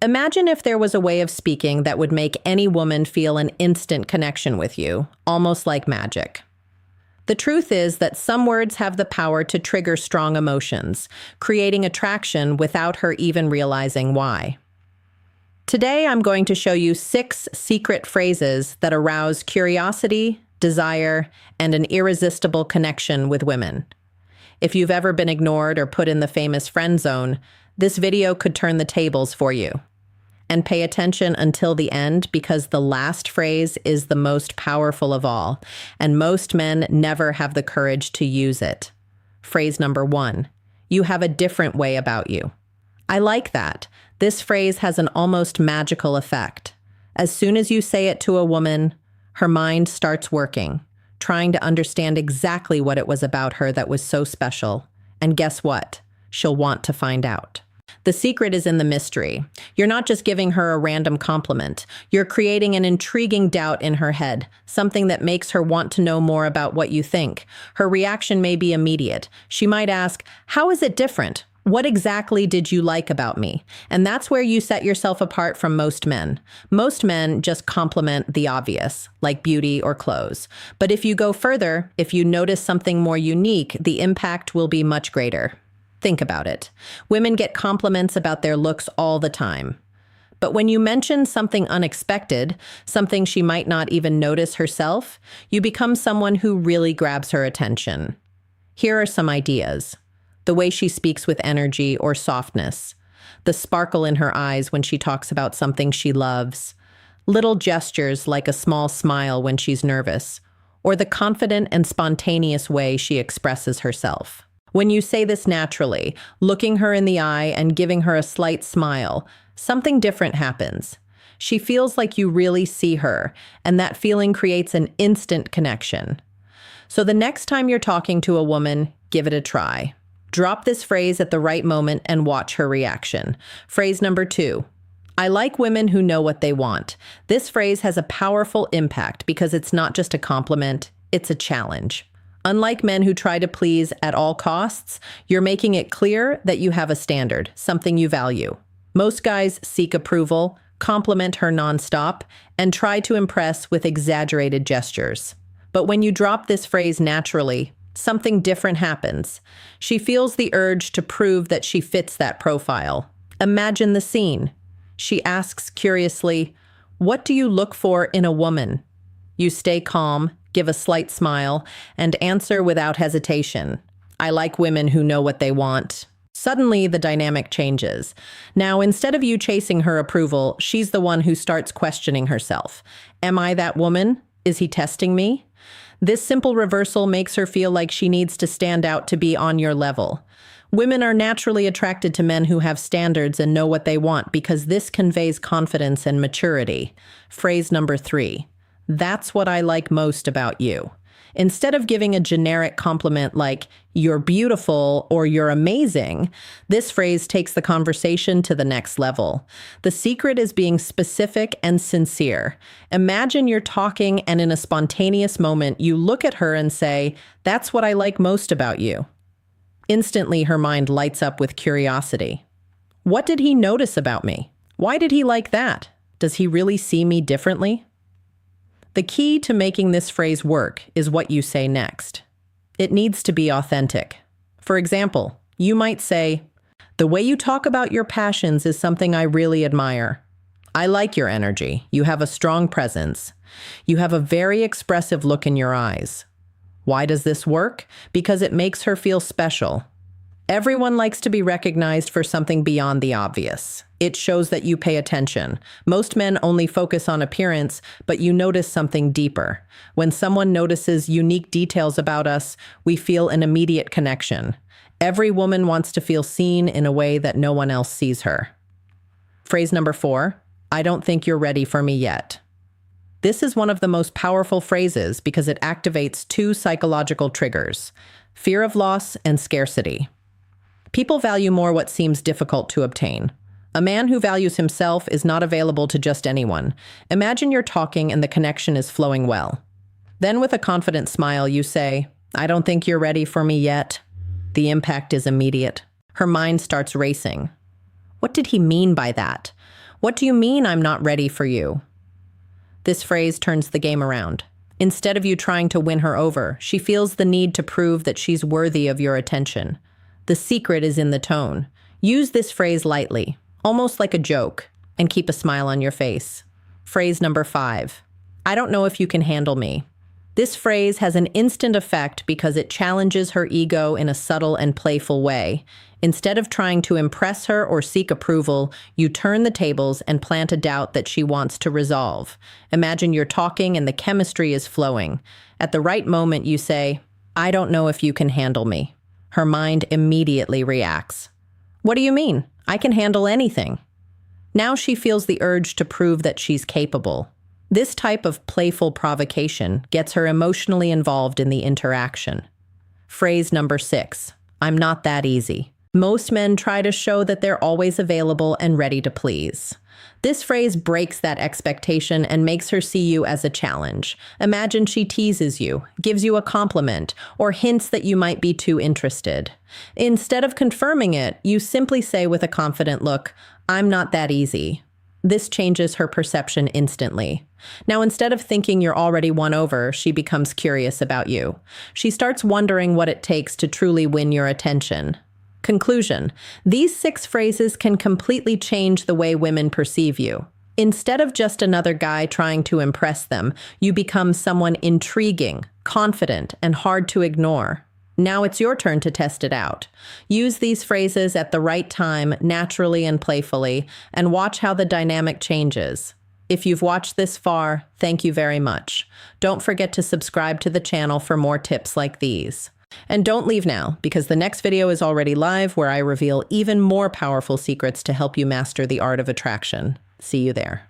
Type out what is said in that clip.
Imagine if there was a way of speaking that would make any woman feel an instant connection with you, almost like magic. The truth is that some words have the power to trigger strong emotions, creating attraction without her even realizing why. Today, I'm going to show you 6 secret phrases that arouse curiosity, desire, and an irresistible connection with women. If you've ever been ignored or put in the famous friend zone, this video could turn the tables for you. And pay attention until the end because the last phrase is the most powerful of all, and most men never have the courage to use it. Phrase number 1. You have a different way about you. I like that. This phrase has an almost magical effect. As soon as you say it to a woman, her mind starts working, trying to understand exactly what it was about her that was so special. And guess what? She'll want to find out. The secret is in the mystery. You're not just giving her a random compliment. You're creating an intriguing doubt in her head, something that makes her want to know more about what you think. Her reaction may be immediate. She might ask, "How is it different? What exactly did you like about me?" And that's where you set yourself apart from most men. Most men just compliment the obvious, like beauty or clothes. But if you go further, if you notice something more unique, the impact will be much greater. Think about it. Women get compliments about their looks all the time. But when you mention something unexpected, something she might not even notice herself, you become someone who really grabs her attention. Here are some ideas. The way she speaks with energy or softness. The sparkle in her eyes when she talks about something she loves. Little gestures like a small smile when she's nervous. Or the confident and spontaneous way she expresses herself. When you say this naturally, looking her in the eye and giving her a slight smile, something different happens. She feels like you really see her, and that feeling creates an instant connection. So the next time you're talking to a woman, give it a try. Drop this phrase at the right moment and watch her reaction. Phrase number 2. I like women who know what they want. This phrase has a powerful impact because it's not just a compliment, it's a challenge. Unlike men who try to please at all costs, you're making it clear that you have a standard, something you value. Most guys seek approval, compliment her nonstop, and try to impress with exaggerated gestures. But when you drop this phrase naturally, something different happens. She feels the urge to prove that she fits that profile. Imagine the scene. She asks curiously, "What do you look for in a woman?" You stay calm, give a slight smile, and answer without hesitation. I like women who know what they want. Suddenly, the dynamic changes. Now, instead of you chasing her approval, she's the one who starts questioning herself. Am I that woman? Is he testing me? This simple reversal makes her feel like she needs to stand out to be on your level. Women are naturally attracted to men who have standards and know what they want because this conveys confidence and maturity. Phrase number 3. That's what I like most about you. Instead of giving a generic compliment like, "You're beautiful" or "You're amazing," this phrase takes the conversation to the next level. The secret is being specific and sincere. Imagine you're talking and in a spontaneous moment, you look at her and say, "That's what I like most about you." Instantly, her mind lights up with curiosity. What did he notice about me? Why did he like that? Does he really see me differently? The key to making this phrase work is what you say next. It needs to be authentic. For example, you might say, "The way you talk about your passions is something I really admire. I like your energy. You have a strong presence. You have a very expressive look in your eyes." Why does this work? Because it makes her feel special. Everyone likes to be recognized for something beyond the obvious. It shows that you pay attention. Most men only focus on appearance, but you notice something deeper. When someone notices unique details about us, we feel an immediate connection. Every woman wants to feel seen in a way that no one else sees her. Phrase number 4, I don't think you're ready for me yet. This is one of the most powerful phrases because it activates 2 psychological triggers: fear of loss and scarcity. People value more what seems difficult to obtain. A man who values himself is not available to just anyone. Imagine you're talking and the connection is flowing well. Then with a confident smile, you say, "I don't think you're ready for me yet." The impact is immediate. Her mind starts racing. What did he mean by that? What do you mean I'm not ready for you? This phrase turns the game around. Instead of you trying to win her over, she feels the need to prove that she's worthy of your attention. The secret is in the tone. Use this phrase lightly, almost like a joke, and keep a smile on your face. Phrase number 5. I don't know if you can handle me. This phrase has an instant effect because it challenges her ego in a subtle and playful way. Instead of trying to impress her or seek approval, you turn the tables and plant a doubt that she wants to resolve. Imagine you're talking and the chemistry is flowing. At the right moment, you say, I don't know if you can handle me. Her mind immediately reacts. What do you mean? I can handle anything. Now she feels the urge to prove that she's capable. This type of playful provocation gets her emotionally involved in the interaction. Phrase number 6. I'm not that easy. Most men try to show that they're always available and ready to please. This phrase breaks that expectation and makes her see you as a challenge. Imagine she teases you, gives you a compliment, or hints that you might be too interested. Instead of confirming it, you simply say with a confident look, I'm not that easy. This changes her perception instantly. Now, instead of thinking you're already won over, she becomes curious about you. She starts wondering what it takes to truly win your attention. Conclusion: these 6 phrases can completely change the way women perceive you. Instead of just another guy trying to impress them, you become someone intriguing, confident, and hard to ignore. Now it's your turn to test it out. Use these phrases at the right time, naturally and playfully, and watch how the dynamic changes. If you've watched this far, thank you very much. Don't forget to subscribe to the channel for more tips like these. And don't leave now, because the next video is already live where I reveal even more powerful secrets to help you master the art of attraction. See you there.